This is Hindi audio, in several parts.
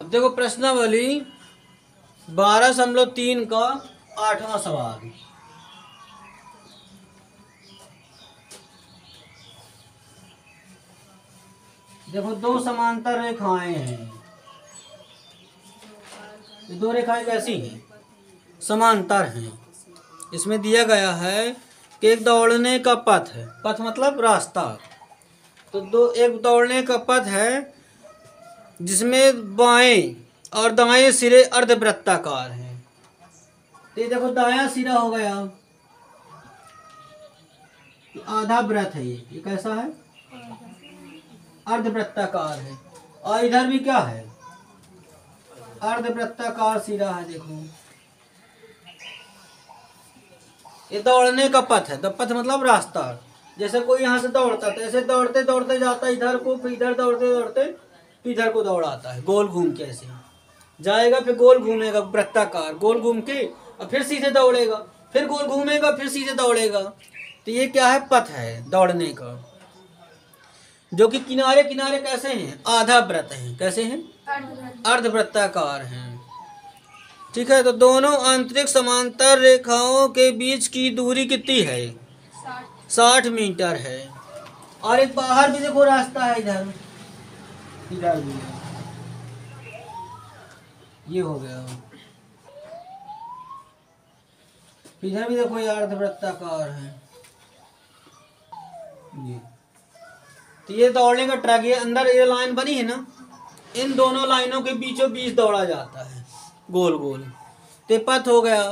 अब देखो प्रश्नावली 12.3 का 8वां सवाल। देखो दो समांतर रेखाएं हैं। ये दो रेखाएं कैसी हैं? समांतर हैं। इसमें दिया गया है कि एक दौड़ने का पथ है। पथ मतलब रास्ता। तो एक दौड़ने का पथ है जिसमें बाएं और दाएं सिरे अर्धवृत्ताकार हैं। तो ये देखो दायां सिरा हो गया, आधा वृत्त है। ये कैसा है? अर्धवृत्ताकार है। और इधर भी क्या है? अर्धवृत्ताकार सिरा है। देखो ये दौड़ने का पथ है। पथ मतलब रास्ता। जैसे कोई यहाँ से दौड़ता है तो ऐसे दौड़ते दौड़ते जाता है इधर को, फिर इधर दौड़ते दौड़ते इधर को दौड़ाता है, गोल घूम के ऐसे जाएगा, फिर गोल घूमेगा वृत्ताकार, गोल घूम के और फिर सीधे दौड़ेगा, फिर गोल घूमेगा, फिर सीधे दौड़ेगा। तो ये क्या है? पथ है दौड़ने का, जो कि किनारे किनारे कैसे हैं? आधा वृत्त हैं। कैसे हैं? अर्धवृत्ताकार हैं। ठीक है। तो दोनों आंतरिक समांतर रेखाओं के बीच की दूरी कितनी है? 60 मीटर है। और एक बाहर भी देखो रास्ता है, इधर इधर भी है। ये हो गया। इधर भी देखो ये अर्धवृत्ताकार है। ये तो ये दौड़ने का ट्रैक, ये अंदर ये लाइन बनी है ना, इन दोनों लाइनों के बीचों बीच दौड़ा जाता है गोल गोल। तो पथ हो गया।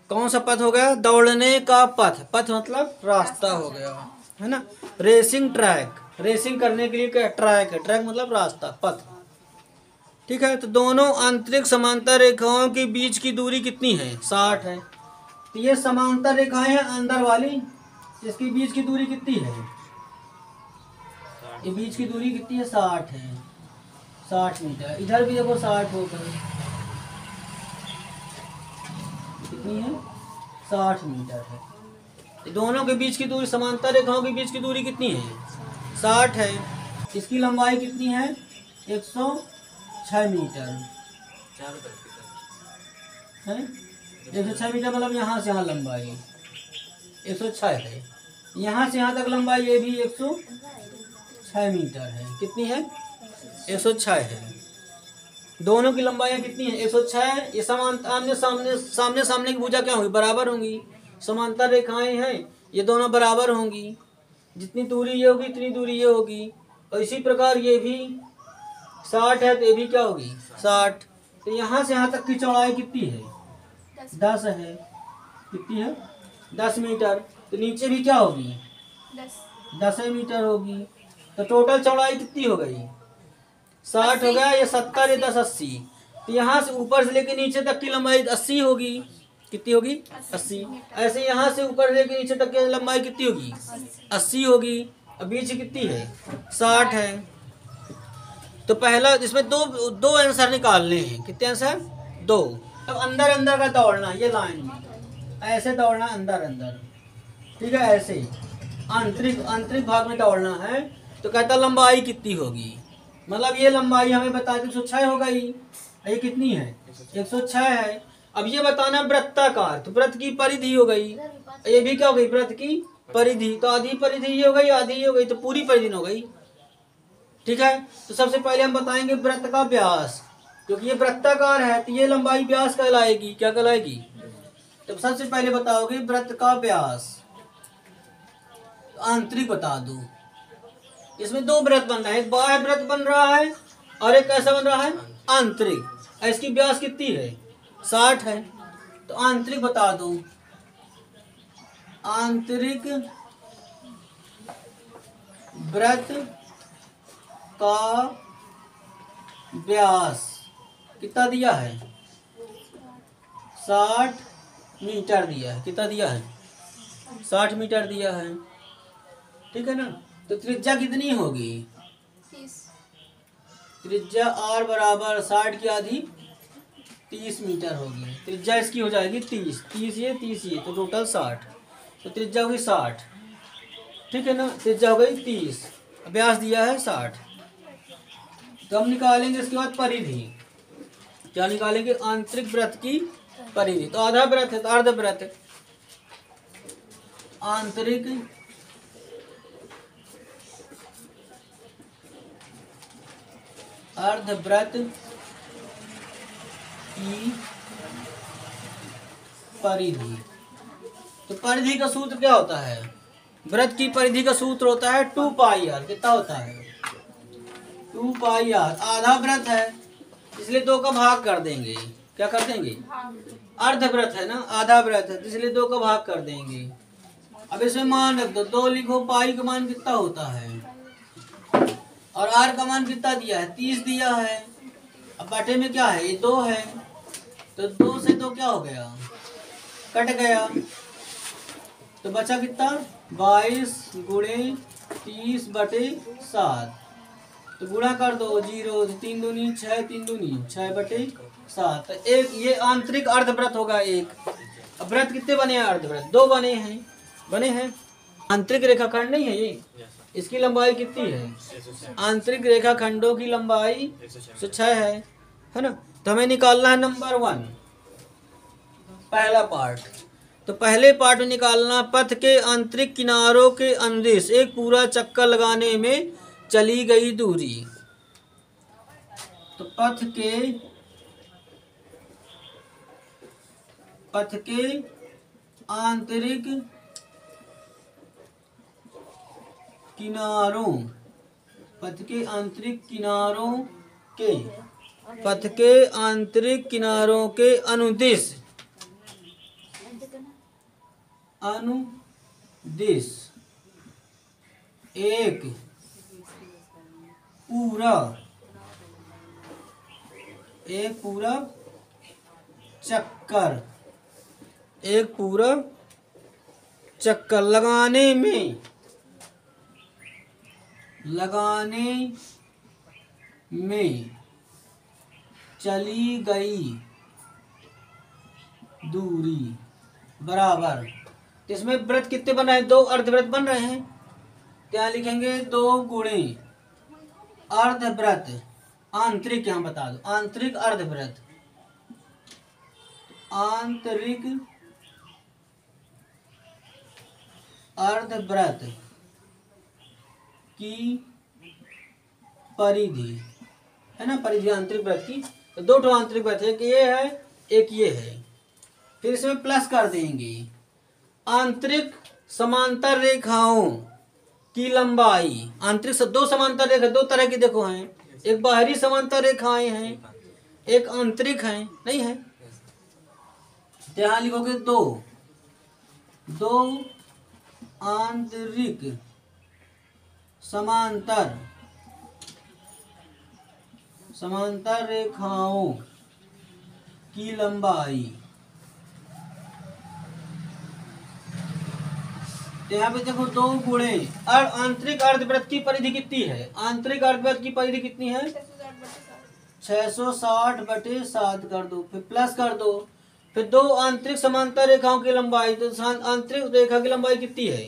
कौन सा पथ हो गया? दौड़ने का पथ। पथ मतलब रास्ता हो गया, है ना। रेसिंग ट्रैक, रेसिंग करने के लिए क्या? ट्रैक है। ट्रैक मतलब रास्ता, पथ। ठीक है। तो दोनों आंतरिक समांतर रेखाओं के बीच की दूरी कितनी है? 60 है। तो ये समांतर रेखाएं हैं अंदर वाली, इसके बीच की दूरी कितनी है? ये बीच की दूरी कितनी है? 60 है। 60 मीटर। इधर भी देखो 60 होकर कितनी है? 60 मीटर है। दोनों के बीच की दूरी, समांतर रेखाओं के बीच की दूरी कितनी है? 60 है। इसकी लंबाई कितनी है? 106 मीटर है। 106 मीटर मतलब यहाँ से यहाँ लंबाई 106 है। यहाँ से यहाँ तक लंबाई ये भी 106 मीटर है। कितनी है? 106 है। दोनों की लंबाई कितनी है? 106। ये आमने सामने सामने सामने की भुजा क्या होगी? बराबर होंगी। समांतर रेखाएं हैं, ये दोनों बराबर होंगी। जितनी दूरी ये होगी इतनी दूरी ये होगी। और इसी प्रकार ये भी 60 है तो ये भी क्या होगी? 60। तो यहाँ से यहाँ तक की चौड़ाई कितनी है? 10 है। कितनी है? 10 मीटर। तो नीचे भी क्या होगी? 10 मीटर होगी। तो टोटल चौड़ाई कितनी हो गई? 60 हो गया। ये 70 है, 10 80। तो यहाँ से ऊपर से लेके नीचे तक की लंबाई 80 होगी। कितनी होगी? 80। ऐसे यहाँ से ऊपर से लेके नीचे तक की लंबाई कितनी होगी? 80 होगी। अब बीच कितनी है? 60 है। तो पहला इसमें दो आंसर निकालने हैं। कितने आंसर? 2। अब अंदर अंदर का दौड़ना, ये लाइन में ऐसे दौड़ना अंदर अंदर। ठीक है। ऐसे आंतरिक भाग में दौड़ना है। तो कहता लंबाई कितनी होगी? मतलब ये लंबाई हमें बता दी 106 हो गई। ये कितनी है? 106 है। अब ये बताना वृत्ताकार, तो वृत्त की परिधि हो गई। ये भी क्या हो गई? वृत्त की परिधि। तो आधी परिधि ये हो गई, आधी ये हो गई, तो पूरी परिधि हो गई। ठीक है। तो सबसे पहले हम बताएंगे वृत्त का व्यास, क्योंकि ये वृत्ताकार है तो ये लंबाई व्यास कहलाएगी। क्या कहलाएगी? तो सबसे पहले बताओगे वृत्त का व्यास। आंतरिक बता दो। इसमें 2 वृत्त बन रहा है, एक बाह्य वृत्त बन रहा है और एक कैसा बन रहा है? आंतरिक। इसकी व्यास कितनी है? 60 है। तो आंतरिक बता दो। आंतरिक वृत्त का व्यास कितना दिया है? 60 मीटर दिया है। कितना दिया है? 60 मीटर दिया है। ठीक है ना। तो त्रिज्या कितनी होगी? 30। त्रिज्या r बराबर 60 की आधी 30 मीटर होगी। त्रिज्या इसकी हो जाएगी 30। 30 ये 30 ये, तो टोटल 60। तो त्रिज्या होगी 60। ठीक है ना। त्रिज्या हो गई 30, व्यास दिया है 60। तो हम निकालेंगे इसके बाद परिधि। क्या निकालेंगे? आंतरिक वृत्त की परिधि। तो आधा वृत्त है तो अर्धवृत्त, आंतरिक अर्धवृत्त की परिधि। तो परिधि का सूत्र क्या होता है? वृत्त की परिधि का सूत्र होता है 2 पाई आर। कितना होता है? 2 पाई आर। आधा वृत्त है इसलिए 2 का भाग कर देंगे। क्या कर देंगे? अर्धवृत्त है ना, आधा वृत्त है इसलिए 2 का भाग कर देंगे। अब इसमें मान रख दो, 2 लिखो। पाई का मान कितना होता है और आर का मान कितना दिया है? 30 दिया है। अब बटे में क्या है? ये 2 है तो 2 से 2 क्या हो गया? कट गया। तो बचा कितना? 22 गुणे 30 बटे 7। तो गुणा कर दो, 0 3 दूनी 6, 3 दूनी 6 बटे 7। तो एक ये आंतरिक अर्धवृत्त होगा एक। अब वृत्त कितने बने हैं? अर्धवृत्त 2 बने हैं। आंतरिक रेखाखंड नहीं है ये। इसकी लंबाई कितनी है? आंतरिक रेखाखंडों की लंबाई 106 है ना। तो हमें निकालना है नंबर 1, पहला पार्ट। तो पहले पार्ट में निकालना, पथ के आंतरिक किनारों के अनुदिश एक पूरा चक्कर लगाने में चली गई दूरी। तो पथ के आंतरिक किनारों, पथ के आंतरिक किनारों के अनुदिश एक पूरा चक्कर लगाने में चली गई दूरी बराबर। इसमें वृत्त कितने बना है? 2 अर्धवृत्त बन रहे हैं। क्या लिखेंगे? 2 गुणे अर्धवृत्त आंतरिक, यहां बता दो आंतरिक अर्धवृत्त, आंतरिक अर्धवृत्त की परिधि है ना, परिधि आंतरिक वृत्त की। तो 2 ठो आंतरिक वृत्त, एक ये है एक ये है। फिर इसमें प्लस कर देंगे। आंतरिक समांतर रेखाओं की लंबाई, आंतरिक 2 समांतर रेखा 2 तरह की देखो हैं, एक बाहरी समांतर रेखाएं हैं, एक आंतरिक है, नहीं है? यहाँ लिखोगे 2 आंतरिक समांतर रेखाओं की लंबाई। यहाँ पे देखो 2 गुणे और आंतरिक अर्धवृत्त की परिधि कितनी है? आंतरिक अर्धवृत्त की परिधि कितनी है? 660 बटे 7 कर दो, फिर प्लस कर दो, फिर 2 आंतरिक समांतर रेखाओं की लंबाई। तो आंतरिक रेखा की लंबाई कितनी है?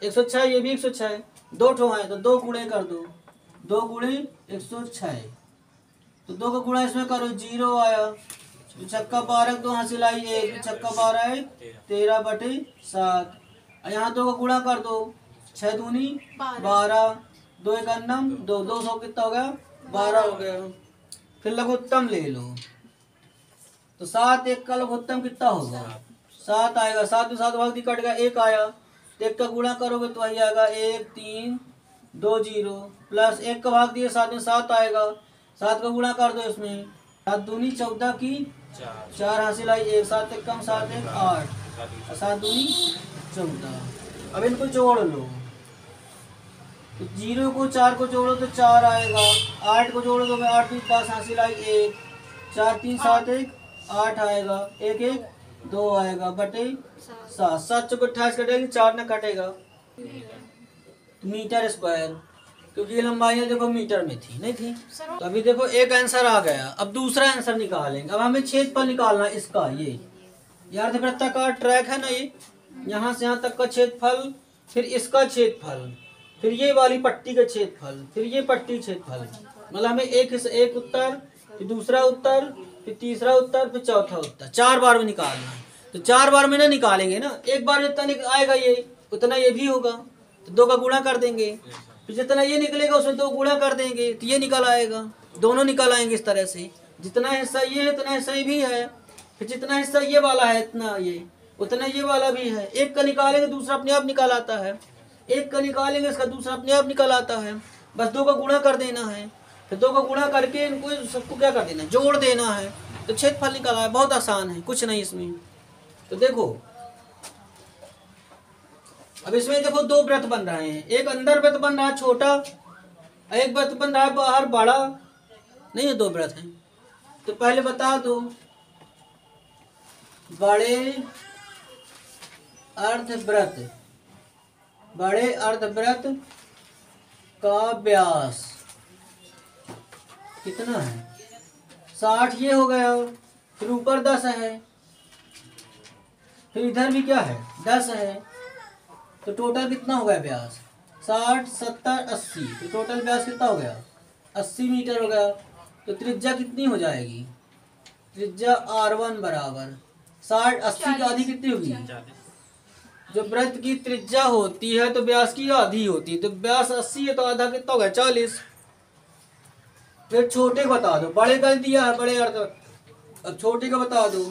106। ये भी 106, 2 ठो है तो 2 गुणे कर दो, 2 गुणे 106। तो 2 का गुणा इसमें करो, 0 आया। तो छक्का 12, 2 हासिल आई 1, छक्का 12 है 13 बटे 7। यहाँ 2 का गुणा कर दो, 6 दूनी 12, 2 1 2, 200 कितना हो गया? 12 हो गया। फिर लघुत्तम ले लो, तो 7 1 का लघुत्तम कितना होगा? 7 आएगा। 7 में 7 भाग दी, कट गया, 1 आया। तो 1 का गुणा करोगे तो वही आएगा 1 3 2 0 प्लस 1 का भाग दिए 7 में 7 आएगा। 7 का गुणा कर दो इसमें, 7 दूनी 14 की 4 हासिल आई 1, 7 1 कम 7 1 8, 7 दूनी 14। अब इनको जोड़ लो, तो 0 को 4 को जोड़ो तो 4 आएगा, 8 को जोड़ो तो 8 भी 10 हासिल आई 1, 4 3 7 1 8 आएगा, 1 1 2 आएगा बटे 7, 7 चौक 28 कटेगी, 4 न कटेगा, मीटर स्क्वायर। क्योंकि ये लंबाई देखो मीटर में थी, नहीं थी। तो अभी देखो एक आंसर आ गया। अब दूसरा आंसर निकालेंगे। अब हमें क्षेत्रफल निकालना है इसका। ये अर्धवृत्ताकार ट्रैक है ना, ये यहाँ से यहाँ तक का क्षेत्रफल, फिर इसका क्षेत्रफल, फिर ये वाली पट्टी का क्षेत्रफल, फिर ये पट्टी क्षेत्रफल। मतलब हमें एक उत्तर, फिर दूसरा उत्तर, फिर तीसरा उत्तर, फिर चौथा उत्तर। 4 बार में निकालना है। तो 4 बार में ना निकालेंगे ना, एक बार जितना आएगा ये उतना ये भी होगा, तो 2 का गुणा कर देंगे। फिर जितना ये निकलेगा उसमें 2 गुणा कर देंगे तो ये निकल आएगा। दोनों निकल आएंगे इस तरह से। जितना हिस्सा ये है उतना हिस्सा ये भी है। फिर जितना हिस्सा ये वाला है इतना ये, उतना ये वाला भी है। एक का निकालेंगे दूसरा अपने आप निकल आता है, एक का निकालेंगे इसका दूसरा अपने आप निकल आता है। बस 2 का गुणा कर देना है। फिर 2 का गुणा करके इनको सबको क्या कर देना है, जोड़ देना है, तो क्षेत्रफल निकला है। बहुत आसान है, कुछ नहीं इसमें। तो देखो अब इसमें देखो 2 वृत्त बन रहे हैं। एक अंदर वृत्त बन रहा है छोटा, एक वृत्त बन रहा है बाहर बड़ा। नहीं है, 2 वृत्त हैं। तो पहले बता दो, बड़े अर्धवृत्त, बड़े अर्धवृत्त का व्यास कितना है? 60 ये हो गया। फिर ऊपर 10 है, फिर इधर भी क्या है 10 है। तो टोटल कितना हो गया व्यास? 60, 70, 80। तो टोटल व्यास कितना हो गया? 80 मीटर हो गया। तो त्रिज्या कितनी हो जाएगी? त्रिज्या R1 बराबर 60, 80 की आधी कितनी होगी? जो वृत्त की त्रिज्या होती है तो व्यास की आधी होती है। तो व्यास 80 है तो आधा कितना हो गया? 40। फिर छोटे को बता दो, बड़े का दिया है बड़े अर्ध, अब छोटे का बता दो।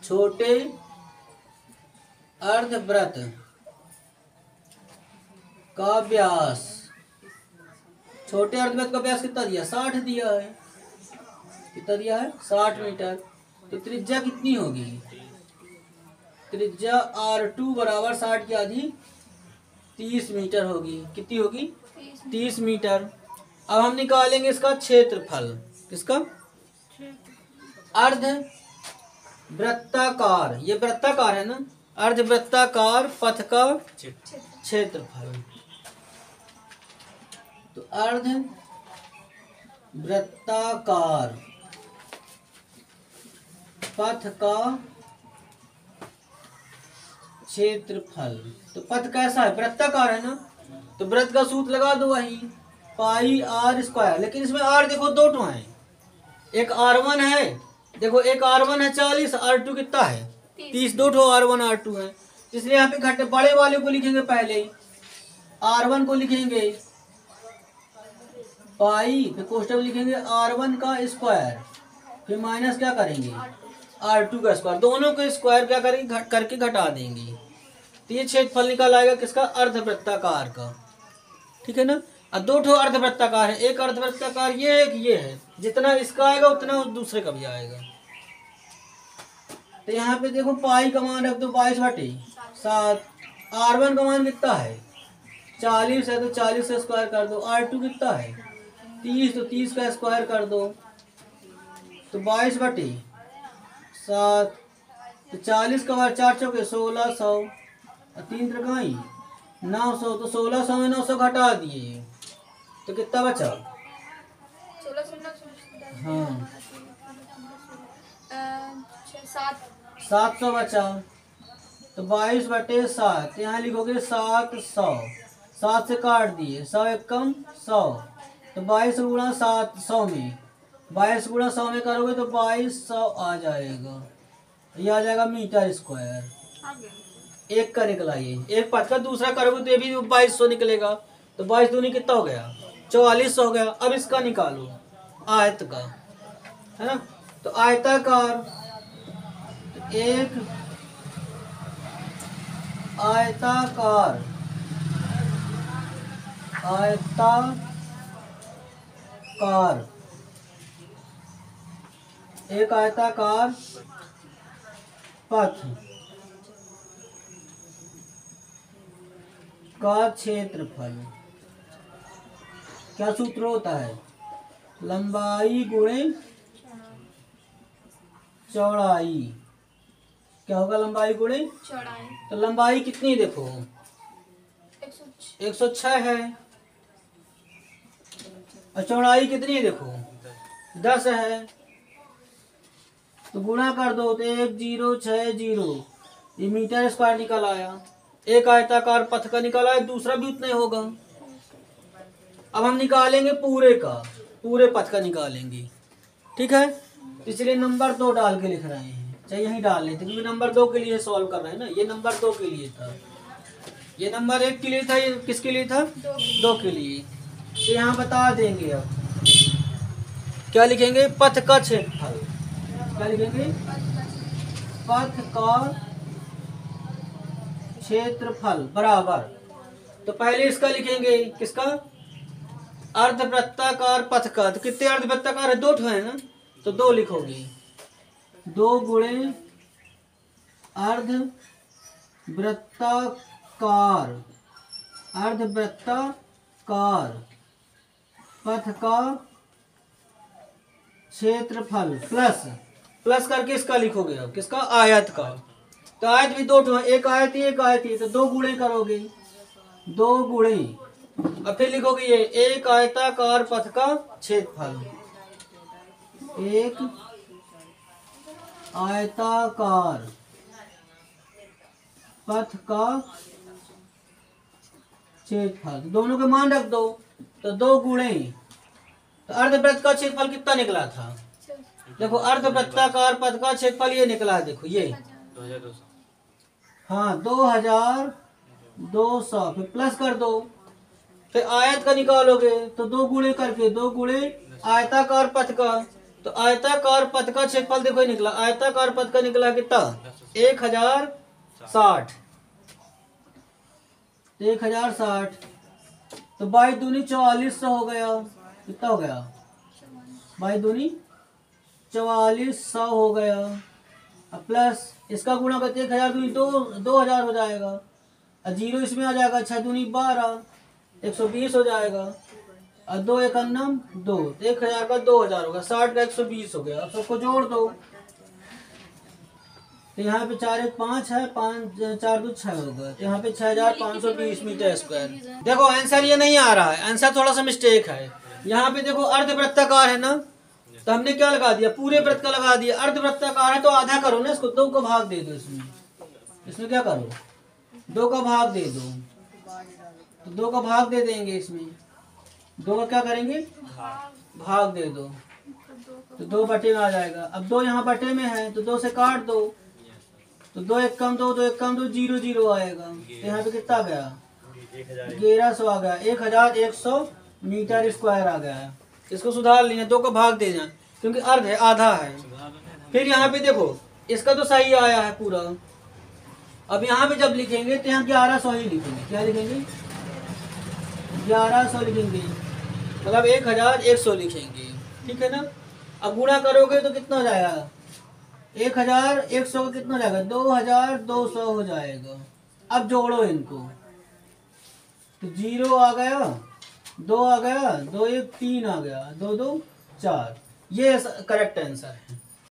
छोटे अर्धवृत्त का व्यास, छोटे अर्धवृत्त का व्यास कितना दिया? 60 दिया है। कितना दिया है? 60 मीटर। तो त्रिज्या कितनी होगी? त्रिज्या R2 बराबर 60 की आधी 30 मीटर होगी। कितनी होगी? 30 मीटर। अब हम निकालेंगे इसका क्षेत्रफल। किसका? अर्ध वृत्ताकार, ये वृत्ताकार है ना, अर्ध वृत्ताकार पथ का क्षेत्रफल। तो अर्ध वृत्ताकार पथ का क्षेत्रफल। तो पथ कैसा है? वृत्ताकार है ना, तो वृत्त का सूत्र लगा दो वही, पाई R स्क्वायर। लेकिन इसमें R देखो 2 टो है, एक R1 है, देखो एक R1 है 40, R2 कितना है? 30। 2 ठो R1 R2 है, इसलिए यहाँ पे घटे बड़े वाले को लिखेंगे पहले, R1 को लिखेंगे पाई, फिर कोष्टक में लिखेंगे R1 का स्क्वायर, फिर माइनस क्या करेंगे? R2 का स्क्वायर। दोनों के स्क्वायर क्या करेंगे? करके घटा देंगे। तो ये क्षेत्रफल निकल आएगा किसका? अर्धवृत्ताकार का। ठीक है ना। अब 2 ठो अर्धवृत्ताकार है, एक अर्धवृत्ताकार ये, एक ये है। जितना इसका आएगा उतना दूसरे का भी आएगा। तो यहाँ पे देखो पाई का मान रख दो 22/7। R1 का मान कितना है? 40 है, तो 40 का स्क्वायर कर दो। R2 कितना है? 30, तो 30 का स्क्वायर कर दो। तो 22/7। तो 40 का बार 4 चौके 1600, और 3 त्रिकाई 900। तो 1600 में 900 घटा दिए तो कितना बचा? 1600। हाँ 700 बचा। तो 22/7 यहाँ लिखोगे 700, 7 से काट दिए, 100 एक कम 100। तो 22 गुणा 700 में, 22 गुणा 100 में करोगे तो 2200 आ जाएगा। ये आ जाएगा मीटर स्क्वायर। एक का निकला ये, एक पथ का। दूसरा करोगे तो ये भी 2200 निकलेगा। तो 22 दूनी कितना हो गया? 4400 हो गया। अब इसका निकालो आयत का, है ना। तो आयताकार, तो एक आयताकार, एक आयताकार पथ का क्षेत्रफल। क्या सूत्र होता है? लंबाई गुणे चौड़ाई। क्या होगा? लंबाई गुणे चौड़ाई। तो लंबाई कितनी देखो 106 है, और चौड़ाई कितनी है देखो 10 है। तो गुणा कर दो तो 1060, ये मीटर स्क्वायर निकल आया। एक आयताकार पथ का निकला है, दूसरा भी उतना ही होगा। अब हम निकालेंगे पूरे का, पूरे पथ का निकालेंगे। ठीक है। इसलिए नंबर 2 डाल के लिख रहे हैं, चाहे यहीं डाल लेते क्योंकि नंबर 2 के लिए सॉल्व कर रहे हैं ना। ये नंबर 2 के लिए था, ये नंबर 1 के लिए था, ये किसके लिए था? 2 के लिए। तो यहाँ बता देंगे अब क्या लिखेंगे? पथ का क्षेत्रफल। क्या लिखेंगे? पथ का क्षेत्रफल बराबर। तो पहले इसका लिखेंगे, किसका? अर्धवृत्ताकार पथ का। तो कितने अर्धवृत्ताकार है? 2 है ना, तो 2 लिखोगे। 2 गुणे अर्धवृत्ताकार, अर्धवृत्ताकार पथ का क्षेत्रफल प्लस, प्लस करके इसका लिखोगे अब, किसका? आयत का। तो आयत भी 2 है, एक आयत ही एक आयत ही, तो 2 गुणे करोगे, 2 गुणे, अब फिर लिखोगे ये एक आयताकार पथ का क्षेत्रफल, एक आयताकार पथ का क्षेत्रफल। दोनों के मान रख दो, तो 2 गुणे, तो अर्धवृत्त का क्षेत्रफल कितना निकला था? देखो अर्धवृत्ताकार पथ का क्षेत्रफल ये निकला है, देखो ये 2200। हाँ 2200, फिर प्लस कर दो, फिर आयत का निकालोगे तो 2 गुणे करके, 2 गुणे आयताकार पथ का, तो आयताकार पथ का क्षेत्रफल देखो ये निकला, आयताकार पथ का निकला कितना? 1060, 1060, तो 22 दूनी 4400 हो गया। कितना हो गया? 22 दूनी 4400 हो गया। अब प्लस इसका गुणा करते 1000 दूनी 2000 हो जाएगा, और 0 इसमें आ जाएगा, 6 दूनी 12, 120 हो जाएगा, और 2 एकन्नम 2, 1000 का 2000 होगा, 60 का 120 हो गया। अब सबको जोड़ दो, तो यहाँ पे 4 1 5 है, 5 4 2 6 होगा, तो यहाँ पे 6520 मीटर स्क्वायर। देखो आंसर ये नहीं आ रहा है, आंसर थोड़ा सा मिस्टेक है। यहाँ पे देखो अर्धवृत्ताकार है ना, तो हमने क्या लगा दिया? पूरे वृत्त का लगा दिया। अर्धवृत्ताकार है तो आधा करो ना इसको, 2 का भाग दे दो इसमें, इसमें क्या करो? 2 का भाग दे दो, तो 2 का भाग दे देंगे इसमें, 2 का क्या करेंगे? भाग दे दो, तो 2 बटे में आ जाएगा। अब 2 यहाँ बटे में है तो 2 से काट दो, तो 2 1 कम 2, 2 1 कम 2, 0 0 आएगा। तो यहाँ पे कितना गया? 1100 आ गया, 1100 मीटर स्क्वायर आ गया। इसको सुधार लेना, 2 का भाग देना क्योंकि अर्ध है, आधा है। फिर यहाँ पे देखो इसका तो सही आया है पूरा। अब यहाँ पे जब लिखेंगे तो यहाँ 1100 ही लिखेंगे। क्या लिखेंगे? 1100 लिखेंगे, मतलब 1100 लिखेंगे, ठीक है ना। अब गुणा करोगे तो कितना हो जाएगा? 1100 का कितना हो जाएगा? 2200 हो जाएगा। अब जोड़ो इनको, तो 0 आ गया, 2 आ गया, 2 1 3 आ गया, 2 2 4, ये करेक्ट आंसर है।